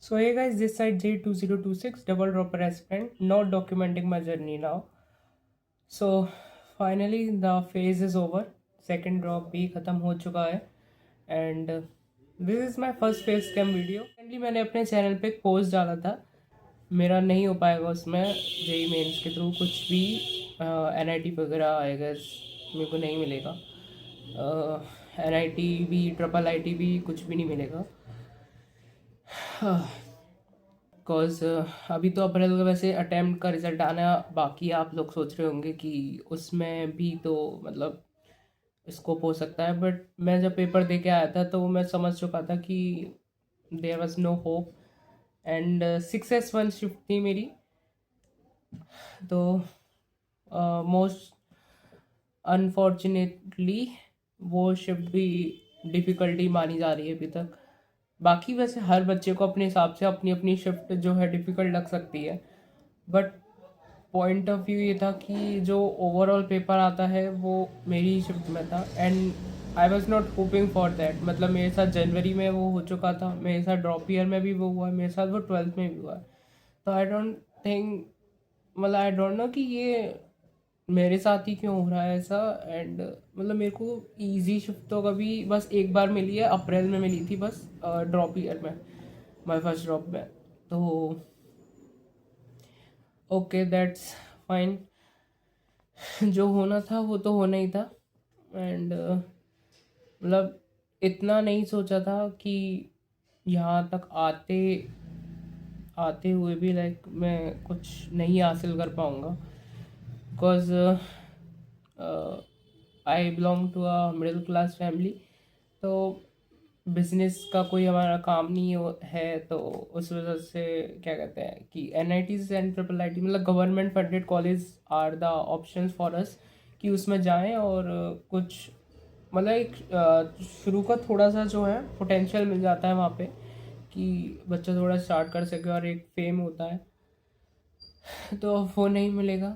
So hey guys, this side J2026 double dropper aspirant, not documenting my journey now. So finally the phase is over. Second drop भी ख़त्म हो चुका है and this is my first face cam video. Recently मैंने अपने channel पे एक post डाला था, मेरा नहीं हो पाएगा उसमें जेई मेंस के थ्रू कुछ भी एनआईटी वगैरह आएगा, मेरे को नहीं मिलेगा। एनआईटी भी ट्रिपल आईटी भी कुछ भी नहीं मिलेगा। बिकॉज अभी तो अप्रैल का वैसे अटैम्प्ट का रिज़ल्ट आना बाकी है। आप लोग सोच रहे होंगे कि उसमें भी तो मतलब स्कोप हो सकता है, बट मैं जब पेपर दे के आया था तो मैं समझ चुका था कि there was no hope and 6S1 shift थी मेरी, तो मोस्ट अनफॉर्चुनेटली वो शिफ्ट भी डिफ़िकल्टी मानी जा रही है अभी तक। बाकी वैसे हर बच्चे को अपने हिसाब से अपनी अपनी शिफ्ट जो है डिफ़िकल्ट लग सकती है, बट पॉइंट ऑफ व्यू ये था कि जो ओवरऑल पेपर आता है वो मेरी शिफ्ट में था and I was not hoping for that. मतलब मेरे साथ जनवरी में वो हो चुका था, मेरे साथ ड्रॉप ईयर में भी वो हुआ है, मेरे साथ वो 12th में भी हुआ है। तो आई डोंट थिंक, मतलब आई डोंट नो कि ये मेरे साथ ही क्यों हो रहा है ऐसा। एंड मतलब मेरे को इजी शिफ्ट तो कभी बस एक बार मिली है, अप्रैल में मिली थी बस, ड्रॉप ईयर में, माय फर्स्ट ड्रॉप में। तो ओके दैट्स फाइन, जो होना था वो तो होना ही था। एंड मतलब इतना नहीं सोचा था कि यहाँ तक आते आते हुए भी लाइक मैं कुछ नहीं हासिल कर पाऊँगा, because I belong to a middle class family. तो बिजनेस का कोई हमारा काम नहीं है, तो उस वजह से क्या कहते हैं कि N I Ts and triple I T मतलब government funded college are the options for us कि उसमें जाएं और कुछ मतलब एक शुरू का थोड़ा सा जो है पोटेंशियल मिल जाता है वहाँ पे कि बच्चा थोड़ा स्टार्ट कर सके और एक फेम होता है। तो अब वो नहीं मिलेगा।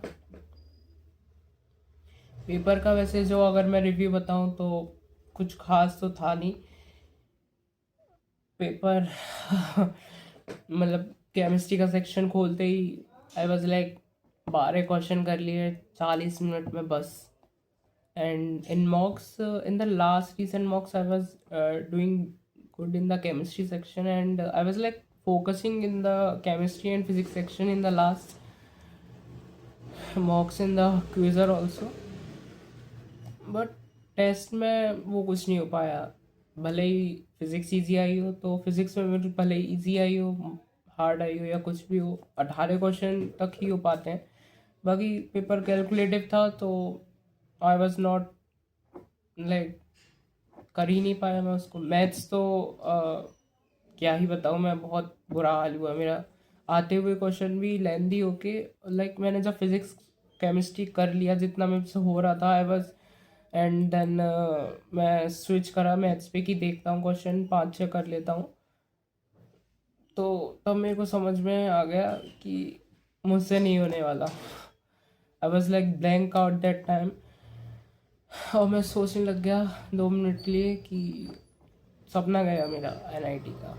पेपर का वैसे जो अगर मैं रिव्यू बताऊं तो कुछ खास तो था नहीं पेपर। मतलब केमिस्ट्री का सेक्शन खोलते ही आई वाज लाइक 12 क्वेश्चन कर लिए 40 मिनट में बस। And in मॉक्स, in the last recent mocks I was doing good in the chemistry section and I was like focusing in the chemistry and physics section in the last mocks in the quizzer also, but test में वो कुछ नहीं हो पाया। भले ही physics easy आई हो तो physics में मेरे भले ही इजी आई हो, हार्ड आई हो या कुछ भी हो, 18 क्वेश्चन तक ही हो पाते हैं। बाकी पेपर कैलकुलेटिव था तो आई वॉज नॉट लाइक कर ही नहीं पाया मैं उसको। मैथ्स तो क्या ही बताऊँ मैं, बहुत बुरा हाल हुआ मेरा। आते हुए क्वेश्चन भी लेंदी होके लाइक मैंने जब फिज़िक्स केमिस्ट्री कर लिया जितना मेरे से हो रहा था आई वॉज, एंड देन मैं स्विच करा मैथ्स पे कि देखता हूँ क्वेश्चन 5-6 कर लेता हूँ। तो तब मेरे को समझ में आ गया कि मुझसे नहीं होने वाला। I was like blank out that time और मैं सोचने लग गया 2 मिनट के लिए कि सपना गया मेरा एनआईटी का।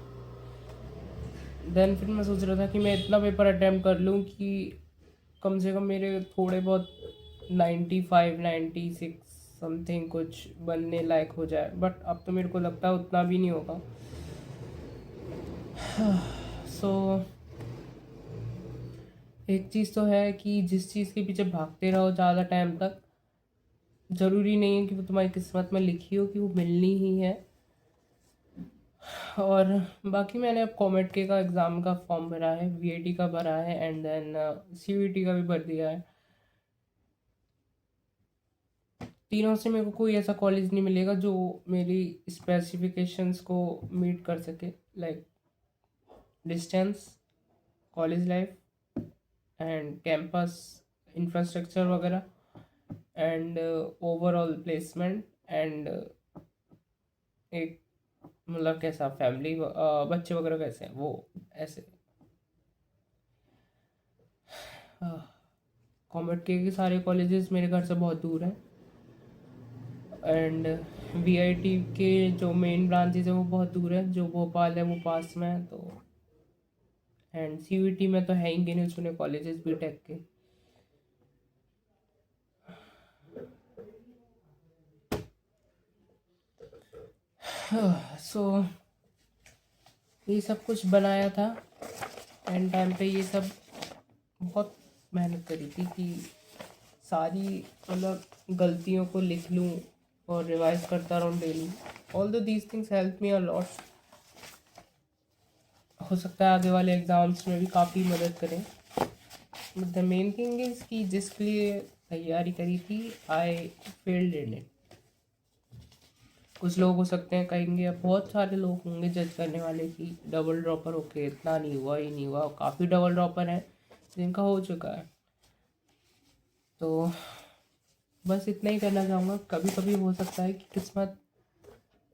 देन फिर मैं सोच रहा था कि मैं इतना पेपर अटैम्प्ट कर लूँ कि कम से कम मेरे थोड़े बहुत 95-96 समथिंग कुछ बनने लायक हो जाए, बट अब तो मेरे को लगता है उतना भी नहीं होगा। सो एक चीज़ तो है कि जिस चीज़ के पीछे भागते रहो ज़्यादा टाइम तक, ज़रूरी नहीं है कि वो तुम्हारी किस्मत में लिखी हो कि वो मिलनी ही है। और बाकी मैंने अब कॉमेट के का एग्ज़ाम का फॉर्म भरा है, वीआईटी का भरा है एंड देन सीयूईटी का भी भर दिया है। तीनों से मेरे को कोई ऐसा कॉलेज नहीं मिलेगा जो मेरी स्पेसिफिकेशंस को मीट कर सके, like distance, college life and campus infrastructure वगैरह एंड ओवरऑल प्लेसमेंट एंड एक मतलब कैसा फैमिली बच्चे वगैरह कैसे हैं वो ऐसे। कॉमेट के सारे कॉलेजेस मेरे घर से बहुत दूर हैं एंड वीआईटी के जो मेन ब्रांचेज है वो बहुत दूर है, जो भोपाल है वो पास में है। तो एंड CUET में तो है ही गिने चुने कॉलेजेस बीटेक के। सो ये सब कुछ बनाया था एंड टाइम पे ये सब बहुत मेहनत करी थी कि सारी मतलब गलतियों को लिख लूँ और रिवाइज करता रहूँ डेली। ऑल दो these things help me a lot. हो सकता है आगे वाले एग्ज़ाम्स में भी काफ़ी मदद करें। But the main thing is कि जिसके लिए तैयारी करी थी आई फेल्ड इन इट। कुछ लोग हो सकते हैं कहेंगे, अब बहुत सारे लोग होंगे जज करने वाले कि डबल ड्रॉपर होके इतना नहीं हुआ ही नहीं हुआ। काफ़ी डबल ड्रॉपर हैं जिनका हो चुका है। तो बस इतना ही करना चाहूँगा। कभी कभी हो सकता है कि किस्मत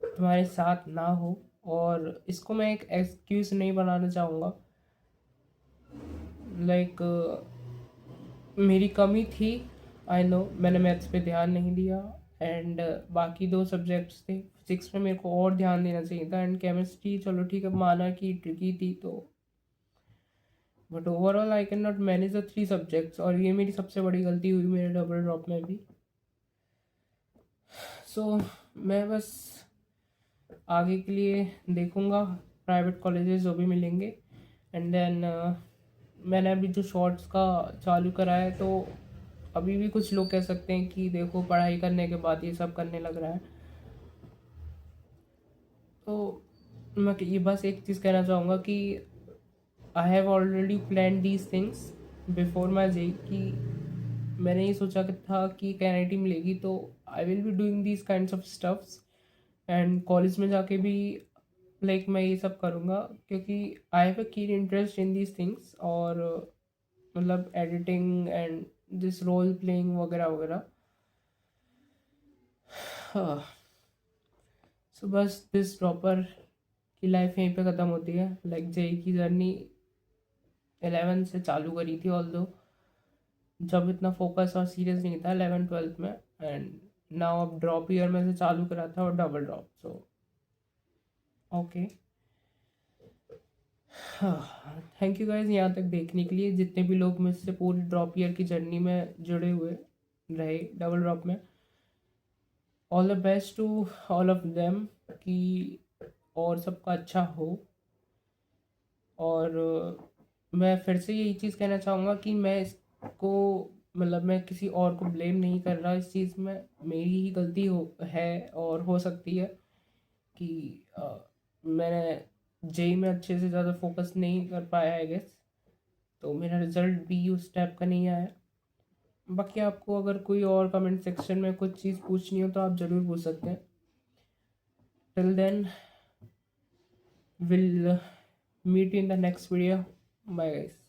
तुम्हारे साथ ना हो, और इसको मैं एक एक्सक्यूज़ नहीं बनाना चाहूँगा। लाइक मेरी कमी थी, आई नो, मैंने मैथ्स पे ध्यान नहीं दिया एंड बाकी दो सब्जेक्ट्स थे। फिजिक्स में मेरे को और ध्यान देना चाहिए था एंड केमिस्ट्री चलो ठीक है माना कि ट्रिकी थी तो, but overall I can not manage the 3 subjects, और ये मेरी सबसे बड़ी गलती हुई मेरे डबल ड्रॉप में भी। सो मैं बस आगे के लिए देखूँगा प्राइवेट कॉलेजेस जो भी मिलेंगे एंड देन मैंने अभी जो शॉर्ट्स का चालू करा है, तो अभी भी कुछ लोग कह सकते हैं कि देखो पढ़ाई करने के बाद ये सब करने लग रहा है। तो मैं ये बस एक चीज़ कहना चाहूँगा कि I have already plan these things before my JEE, कि मैंने ये सोचा कि था कि KNIT मिलेगी तो I will be doing these kinds of stuffs and college में जाके भी लाइक मैं ये सब करूँगा, क्योंकि I have a keen interest in these things, और मतलब editing and this role playing वगैरह वगैरह। हाँ, सो बस दिस ड्रॉपर की लाइफ यहीं पे ख़त्म होती है। लाइक जेई की जर्नी 11 से चालू करी थी, ऑल दो जब इतना फोकस और सीरियस नहीं था 11-12 में, एंड नाउ अब ड्रॉप ईयर में से चालू करा था और डबल ड्रॉप। सो ओके, हाँ, थैंक यू गाइज यहाँ तक देखने के लिए, जितने भी लोग मुझसे पूरी ड्रॉप ईयर की जर्नी में जुड़े हुए रहे डबल ड्रॉप में। All the best to all of them कि और सबका अच्छा हो। और मैं फिर से यही चीज़ कहना चाहूँगा कि मैं इसको मतलब मैं किसी और को ब्लेम नहीं कर रहा इस चीज़ में, मेरी ही गलती हो है और हो सकती है कि मैंने जेई में अच्छे से ज़्यादा फोकस नहीं कर पाया आई गेस, तो मेरा रिज़ल्ट भी उस टाइप का नहीं आया। बाकी आपको अगर कोई और कमेंट सेक्शन में कुछ चीज़ पूछनी हो तो आप ज़रूर पूछ सकते हैं। Till then will meet in the next video, bye guys.